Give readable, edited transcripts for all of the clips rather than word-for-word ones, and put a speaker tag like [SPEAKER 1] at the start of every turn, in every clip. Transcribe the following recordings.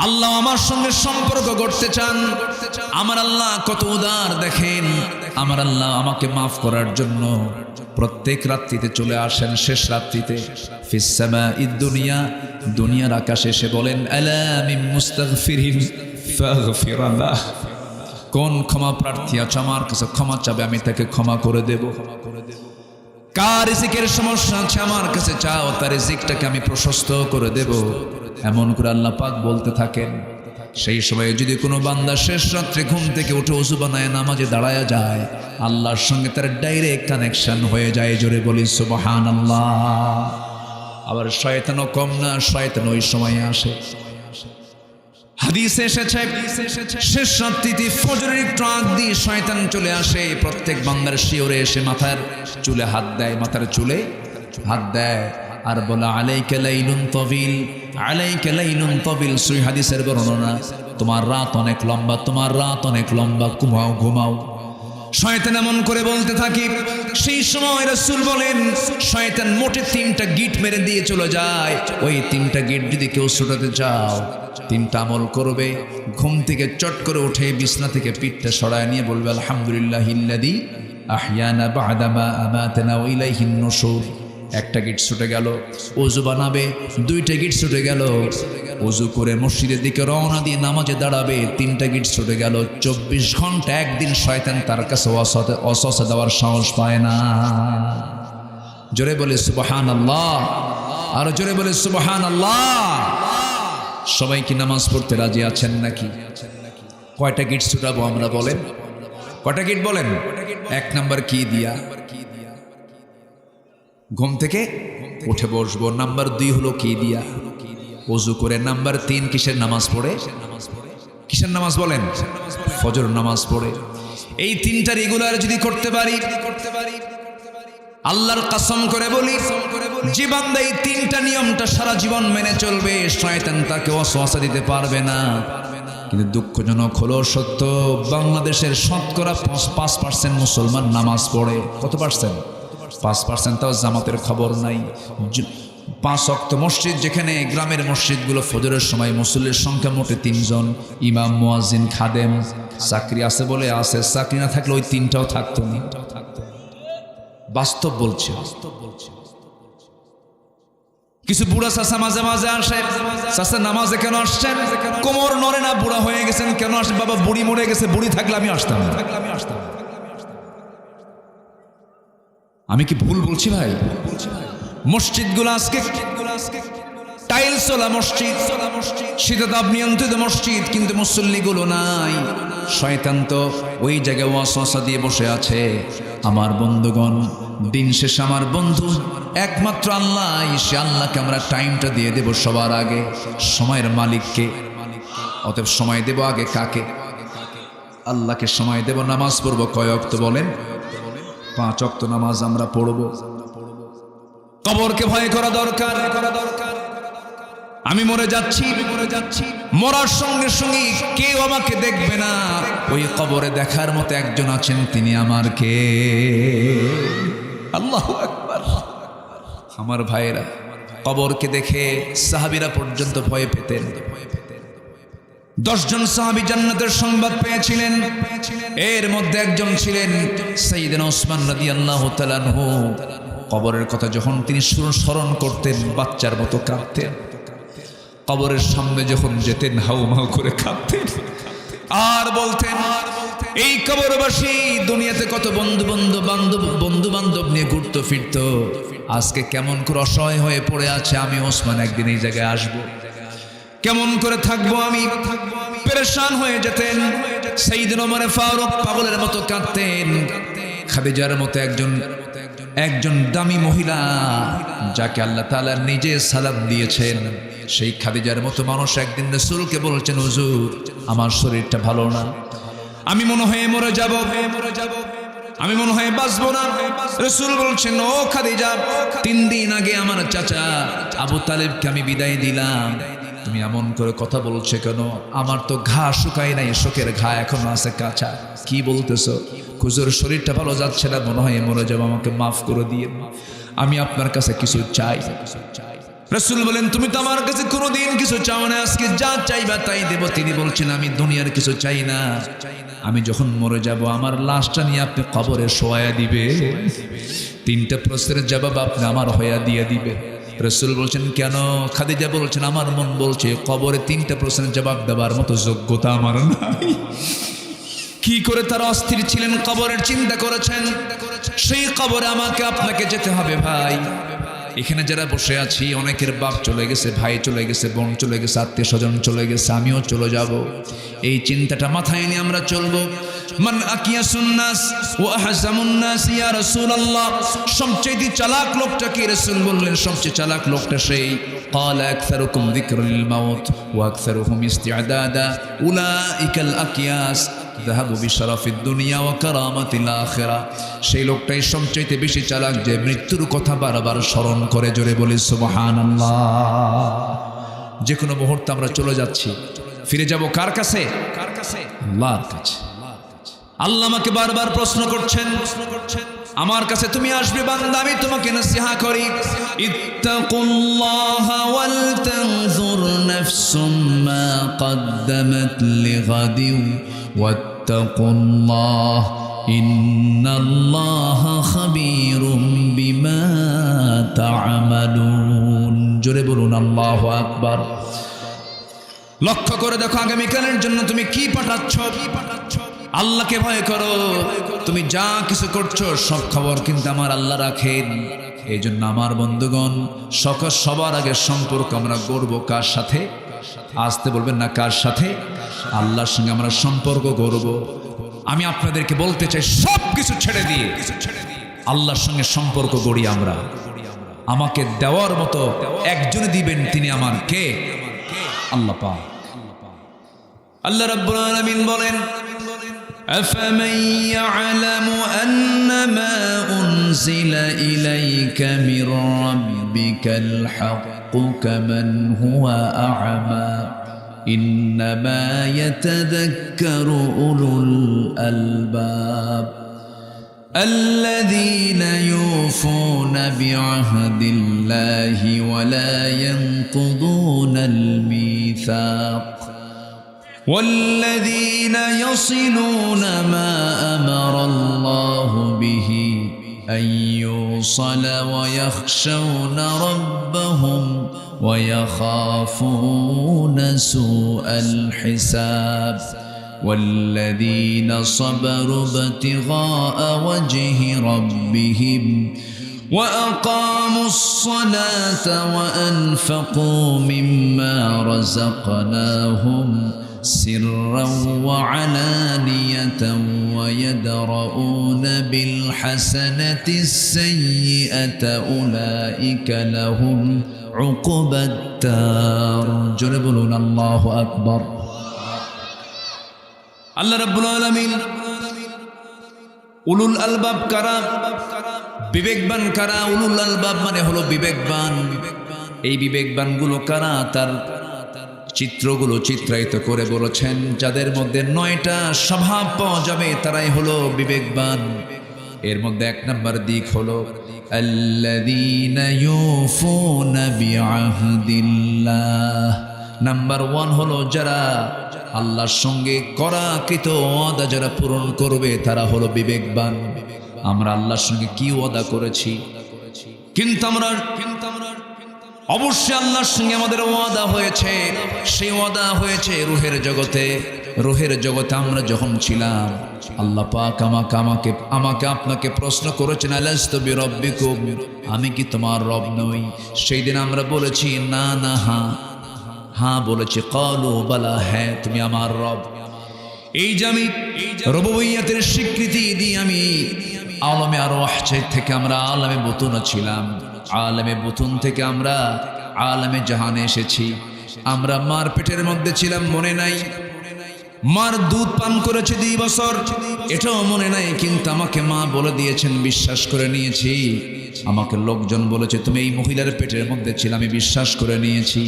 [SPEAKER 1] আল্লাহ আমার সঙ্গে সম্পর্ক করতে চান। আমার আল্লাহ কত উদার দেখেন। আমার আল্লাহ আমাকে মাফ করার জন্য প্রত্যেক রাত্রিতে চলে আসেন। শেষ রাত্রিতে ফিস সামাঈদ দুনিয়া, দুনিয়ার আকাশে এসে বলেন আলা মিন মুস্তাগফিরিন ফাগফির লাহ। কোন ক্ষমা প্রার্থী আছে আমার কাছে ক্ষমা চাবে, আমি তাকে ক্ষমা করে দেব। কার রিজিকের সমস্যা আছে আমার কাছে চাও, তার রিজিকটাকে আমি প্রশস্ত করে দেব। এমন করে আল্লাহ পাক বলতে থাকেন। সেই সময়ে যদি কোনো বান্দা শেষ রাত্রে ঘুম থেকে উঠে ওযু বানায় নামাজে দাঁড়ায়া যায়, আল্লাহর সঙ্গে তার ডাইরেক্ট কানেকশন হয়ে যায়। জোরে বলি সুবহানাল্লাহ। আবার শয়তানও কম না, শয়তান ওই সময়ে আসে। হাদিসে এসেছে শেষ রাত্রিতে ফজরের একটু আগ দিয়ে শয়তান চলে আসে প্রত্যেক বান্দার শিওরে এসে মাথার চুলে হাত দেয়, মাথার চুলে হাত দেয় আর বলে আলাইকা লাইলুন তাবিল, আলাইকা লাইলুন তাবিল। সই হাদিসের বর্ণনা, তোমার রাত অনেক লম্বা, তোমার রাত অনেক লম্বা, ঘুমাও ঘুমাও। শয়তান এমন করে বলতে থাকি। সেই সময় রাসূল বলেন শয়তান মোটে 3টা গিট মেরে দিয়ে চলে যায়। ওই 3টা গিট যদি কেউ ছুটাতে চাও, 3টা আমল করবে। ঘুম থেকে চট করে উঠে বিছনা থেকে পিঠটা সরায় নিয়ে বলবে আলহামদুলিল্লাহিল্লাযী আহইয়ানা বা'দা মা আমাতানা ওয়া ইলাইহিন নুশুর। একটা গিট ছুটে গেল। ওযু বানাবে, 2টা গিট ছুটে গেল। ওযু করে মসজিদের দিকে রওনা দিয়ে নামাজে দাঁড়াবে, 3টা গিট ছুটে গেল। 24 ঘন্টা একদিন শয়তান তার কাছে ওয়াসওয়াসা দেওয়ার সাহস পায় না। জোরে বলে সুবহানাল্লাহ, আর জোরে বলে সুবহানাল্লাহ। সবাই কি নামাজ পড়তে রাজি আছেন নাকি? কয়টা গিট ছুটাবো আমরা বলেন? কয়টা গিট বলেন? 1 নাম্বার কি দিয়া? ঘুম থেকে উঠে বসবো। নাম্বার 2 হলো কি দিয়া? ওযু করে। নাম্বার 3 কিসের নামাজ পড়ে? কিসের নামাজ বলেন? ফজর নামাজ পড়ে। এই 3টা রেগুলার যদি করতে পারি, আল্লাহর কসম করে বলি, যে বান্দা এই 3টা নিয়মটা সারা জীবন মেনে চলবে, শয়তান তাকে ওয়াসওয়াসা দিতে পারবে না। কিন্তু দুঃখজনক হলো সত্য, বাংলাদেশের শতকরা 5% মুসলমান নামাজ পড়ে। কত পার্সেন্ট? 5%। তাও জামাতের খবর নাই। 5 ওয়াক্ত মসজিদ, যেখানে গ্রামের মসজিদগুলো ফজরের সময় মুসল্লির সংখ্যা মোটে 3 জন, ইমাম, মুয়াজ্জিন, খাদেম। চাকরি আছে বলে আছে, চাকরি না থাকলে ওই 3টাও থাকতো না। বাস্তব বলছে। কিছু বুড়া চাচা মাঝে মাঝে আসে, চাচা নামাজে কেন আসছেন? কোমর নড়ে না, বুড়া হয়ে গেছেন, কেন আসেন? বাবা বুড়ি মরে গেছে, বুড়ি থাকলে আমি আসতাম। আমি কি ভুল বলছি ভাই? মসজিদগুলো আজকে টাইলসওয়ালা মসজিদ, শীতাতাপ নিয়ন্ত্রিত মসজিদ, কিন্তু মুসল্লিগুলো নাই। শয়তান তো ওই জায়গায় ওয়াসওয়াসা দিয়ে বসে আছে। আমার বন্ধুগণ, দিন শেষে আমার বন্ধু একমাত্র আল্লাহ। সে আল্লাহকে আমরা টাইমটা দিয়ে দেব সবার আগে, সময়ের মালিককে। অতএব সময় দেব আগে কাকে? আল্লাহকে সময় দেব। নামাজ পড়বো কয় ওয়াক্ত বলেন? 5 ওয়াক্ত নামাজ আমরা পড়ব। কবরকে ভয় করা দরকার। আমি মরে যাচ্ছি, মরার সঙ্গে সঙ্গে কেউ আমাকে দেখবে না। ওই কবরে দেখার মতো একজন আছেন, তিনি আমার কে? আল্লাহু আকবার। আমার ভাইয়েরা, কবরকে দেখে সাহাবীরা পর্যন্ত ভয় পেতেন। 10 জন সাহাবী জান্নাতের সংবাদ পেয়েছিলেন। এর মধ্যে একজন ছিলেন সাইয়েদনা ওসমান রাদিয়াল্লাহু তাআলা আনহু। কবরের কথা যখন তিনি স্মরণ করতেন, বাচ্চার মতো কাঁদতেন। কবরের সামনে যখন যেতেন, হাউমাউ করে কাঁদতেন আর বলতেন, এই কবরবাসী দুনিয়াতে কত বন্ধু বান্ধব নিয়ে ঘুরতো ফিরতো, আজকে কেমন করে অসহায় হয়ে পড়ে আছে। আমি ওসমান একদিন এই জায়গায় আসবো, কেমন করে থাকবো আমি? পেরেশান হয়ে যেতেন। সাইয়েদনা ওমর ফারুক পাগলের মতো কাঁদতেন। খাদিজার মতো একজন দামি মহিলা, যাকে আল্লাহ তাআলা নিজে সালাম দিয়েছেন, সেই খাদিজার মতো মানুষ একদিন রাসূলকে বলছেন, হুজুর আমার শরীরটা ভালো না, আমি মনে হয় মরে যাব, আমি মনে হয় বাঁচবো না। রাসূল বলছেন, ও খাদিজা, 3 দিন আগে আমার চাচা আবু তালেবকে আমি বিদায় দিলাম, তুমি এমন করে কথা বলছো কেন? আমার তো ঘা শুকায় নাই, শোকের ঘা এখনো আছে কাঁচা। কি বলতেছো? হুজুর শরীরটা ভালো যাচ্ছে না, মনে হয় মরে যাবো, আমাকে মাফ করে দিয়ে, আমি আপনার কাছে কিছু চাই। রাসূল বলেন তুমি তো আমার কাছে কোনোদিন কিছু চাও না, আজকে যা চাইবা তাই দেব। তিনি বলছেন আমি দুনিয়ার কিছু চাই না, আমি যখন মরে যাব আমার লাশটা নিয়ে আপনি কবরে শোয়া দিবে, তিনটা প্রশ্নের জবাব আপনি আমার হইয়া দিয়ে দিবে। রাসূল বলছেন কেন? খাদিজা বলছেন আমার মন বলছে কবরে তিনটা প্রশ্নের জবাব দেওয়ার মতো যোগ্যতা আমার নাই। কি করে তারা অস্থির ছিলেন, কবরের চিন্তা করেছেন। সেই কবরে আমাকে আপনাকে যেতে হবে ভাই। এখানে যারা বসে আছি অনেকের বাপ চলে গেছে, ভাই চলে গেছে, বোন চলে গেছে, আত্মীয় স্বজন চলে গেছে, আমিও চলে যাব। এই চিন্তাটা মাথায় নিয়ে আমরা চলবো। মান আকিয়াসুন নাস ওয়া আহজামুন নাস ইয়া রাসূলুল্লাহ, সবচেয়ে চালাক লোকটা কি? রাসূল বললেন সবচেয়ে চালাক লোকটা সেই قال اكثركم ذكر للموت واكثرهم استعدادا اولئك الاكياس ذهبوا بشرف الدنيا وكرامه الاخره। সেই লোকটাই সবচেয়ে বেশি চালাক যে মৃত্যুর কথা বারবার স্মরণ করে। জোরে বলি সুবহানাল্লাহ। যে কোনো মুহূর্তে আমরা চলে যাচ্ছি, ফিরে যাব কার কাছে? আল্লাহর কাছে। আল্লাহ আমাকে বারবার প্রশ্ন করছেন, আমার কাছে তুমি আসবে বান্দা, আমি তোমাকে নসিহত করি। ইত্তাকুল্লাহা ওয়াল তানজুর নাফসুম মা কদ্দামাত লিগাদিন ওয়াত্তাকুল্লাহ ইন্নাল্লাহা খাবীরুম বিমা তা'মালুন। জোরে বলুন আল্লাহু আকবার। লক্ষ্য করে দেখো আগামীকালের জন্য তুমি কি পাঠাচ্ছ। আল্লাহকে ভয় করো। তুমি যা কিছু করছো সব খবর কিন্তু আমার আল্লাহ রাখেন। এই জন্য আমার বন্ধুগণ সবার আগে সম্পর্ক আমরা গড়ব কার সাথে? আসতে বলবেন না, কার সাথে? আল্লাহর সঙ্গে আমরা সম্পর্ক গড়ব। আমি আপনাদেরকে বলতে চাই সব কিছু ছেড়ে দিয়ে আল্লাহর সঙ্গে সম্পর্ক গড়ি আমরা। আমাকে দেওয়ার মতো একজন দিবেন, তিনি আমার কে? আল্লাহ পাক। আল্লাহ রাব্বুল আলামিন বলেন أفمن يعلم أنما أنزل إليك من ربك الحق كمن هو أعمى إنما يتذكر أولو الألباب الذين يوفون بعهد الله ولا ينقضون الميثاق والذين يصلون ما أمر الله به أن يوصل ويخشون ربهم ويخافون سوء الحساب والذين صبروا ابتغاء وجه ربهم وأقاموا الصلاة وأنفقوا مما رزقناهم سرا وعلانية ويدرؤون بالحسنة السيئة أولئك لهم عقبى الدار جربلون الله أكبر الله رب العالمين উলুল আলবাব কারা? বিবেকবান কারা? উলুল আলবাব মানে হলো বিবেকবান। এই বিবেকবানগুলো কারা? তার চিত্রগুলো চিত্রায়িত করে বলেছেন যাদের মধ্যে 9টা স্বভাব পাওয়া যাবে তারাই হলো বিবেকবান। এর মধ্যে 1 নম্বর দিক হলো আল্লাযীনা ইউফুনা বিআহদিল্লাহ। নাম্বার 1 হলো যারা আল্লাহর সঙ্গে করাকৃত ওয়াদা যারা পূরণ করবে তারা হলো বিবেকবান। আমরা আল্লাহর সঙ্গে কি ওয়াদা করেছি? কিন্তু আমরা অবশ্যই আল্লাহর সঙ্গে আমাদের ওয়াদা হয়েছে। সেই ওয়াদা হয়েছে রূহের জগতে। রূহের জগতে আমরা যখন ছিলাম আল্লাহ পাক আমাকে আপনাকে প্রশ্ন করেছেন আলাস্তু বিরাব্বিকুম, আমি কি তোমার রব নই? সেই দিন আমরা বলেছি না না হ্যাঁ বলেছি। ক্বালু বালা, হ্যাঁ তুমি আমার রব। এই যে আমি রুবুবিয়্যাতের স্বীকৃতি দিয়ে আমি আলমে আরওয়াহ থেকে আমরা আলমে বুতুন ছিলাম। আলমে বুতুন থেকে আমরা আলমে জাহানে এসেছি। আমরা মার পেটের মধ্যে ছিলাম, মনে নাই? মার দুধ পান করেছি 2 বছর, এটাও মনে নাই। কিন্তু আমাকে মা বলে দিয়েছেন, বিশ্বাস করে নিয়েছি। আমাকে লোকজন বলেছে তুমি এই মহিলার পেটের মধ্যে ছিলে, আমি বিশ্বাস করে নিয়েছি।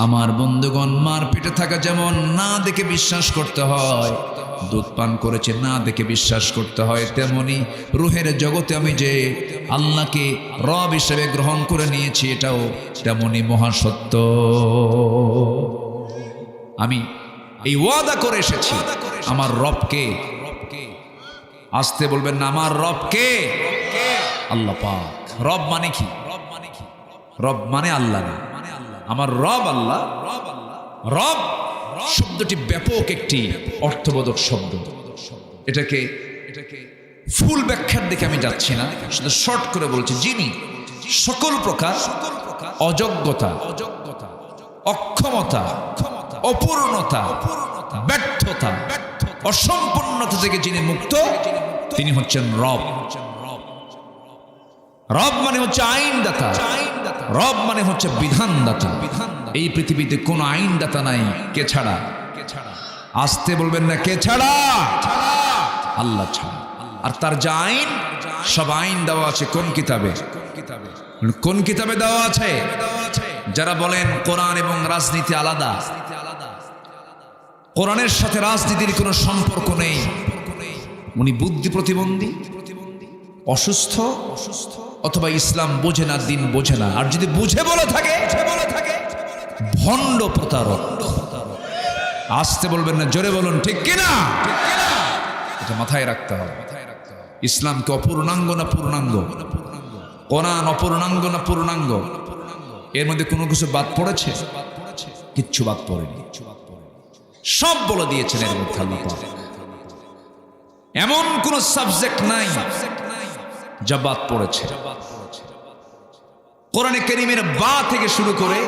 [SPEAKER 1] আমার বন্ধুগণ, মার পেটে থাকা যেমন না দেখে বিশ্বাস করতে হয়, দুধ পান করেছে না দেখে বিশ্বাস করতে হয়, তেমনি রুহের জগতে আমি যে আল্লাহকে রব হিসেবে গ্রহণ করে নিয়েছি এটাও তেমনি মহাসত্য। আমি এই ওয়াদা করে এসেছি আমার রবকে, আসতে বলবেন না, আমার রবকে, আল্লাহ পাক। রব মানে কি? রব মানে আল্লাহ না, আমার রব আল্লাহ। রব শব্দটি ব্যাপক একটি অর্থবোধক শব্দ। এটাকে ফুল ব্যাখ্যার দিকে আমি যাচ্ছি না, শুধু শর্ট করে বলছি, যিনি সকল প্রকার অযোগ্যতা, অক্ষমতা, অপূর্ণতা, ব্যর্থতা, অসম্পূর্ণতা থেকে যিনি মুক্ত, তিনি হচ্ছেন রব। রব মানে হচ্ছে আইনদাতা, রব মানে হচ্ছে বিধানদাতা। এই পৃথিবীতে কোন আইনদাতা নাই কে ছাড়া? আসতে বলবেন না, কে ছাড়া? আল্লাহ ছাড়া। আর তার যা আইন, সব আইন দেওয়া আছে কোন কিতাবে? কোন কিতাবে দেওয়া আছে? যারা বলেন কোরআন এবং রাজনীতি আলাদা, কোরআনের সাথে রাজনীতির কোনো সম্পর্ক নেই, উনি বুদ্ধি প্রতিবন্ধী, অসুস্থ, অথবা ইসলাম বোঝে না, দিন বোঝে না। আর যদি বুঝে বলে থাকে, ভণ্ড প্রতারক। আসতে বলবেন না, জোরে বলুন ঠিক কিনা? এটা মাথায় রাখতে হবে। ইসলামকে অপূর্ণাঙ্গ না পূর্ণাঙ্গ? কোরআন অপূর্ণাঙ্গ না পূর্ণাঙ্গ? এর মধ্যে কোনো কিছু বাদ পড়েছে? কিচ্ছু বাদ পড়েনি, সব বলে দিয়েছেন এর মধ্যে আল্লাহ পাক। এমন কোন সাবজেক্ট নাই যা বাদ পড়েছে। কোরআনে কারীমের বা থেকে শুরু করে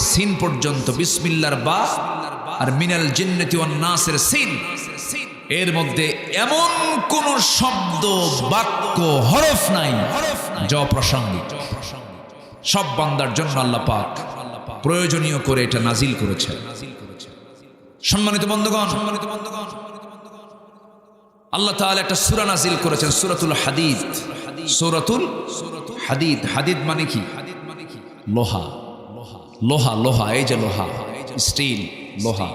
[SPEAKER 1] সিন পর্যন্ত, বিসমিল্লাহর বা আর মিনাল জিন্নাতি ওয়ান নাসের সিন, এর মধ্যে এমন কোন শব্দ, বাক্য, হরফ নাই যা অপ্রাসঙ্গিক। সব বান্দার জন্য আল্লাহ পাক প্রয়োজনীয় করে এটা নাজিল করেছে। সম্মানিত বন্ধুগণ, আল্লাহ তাআলা একটা সূরা নাজিল করেছেন, সূরাতুল হাদিদ। সূরাতুল হাদিদ, হাদিদ মানে কি? লোহা। লোহা, লোহা, এই যে লোহা, স্টিল, লোহা।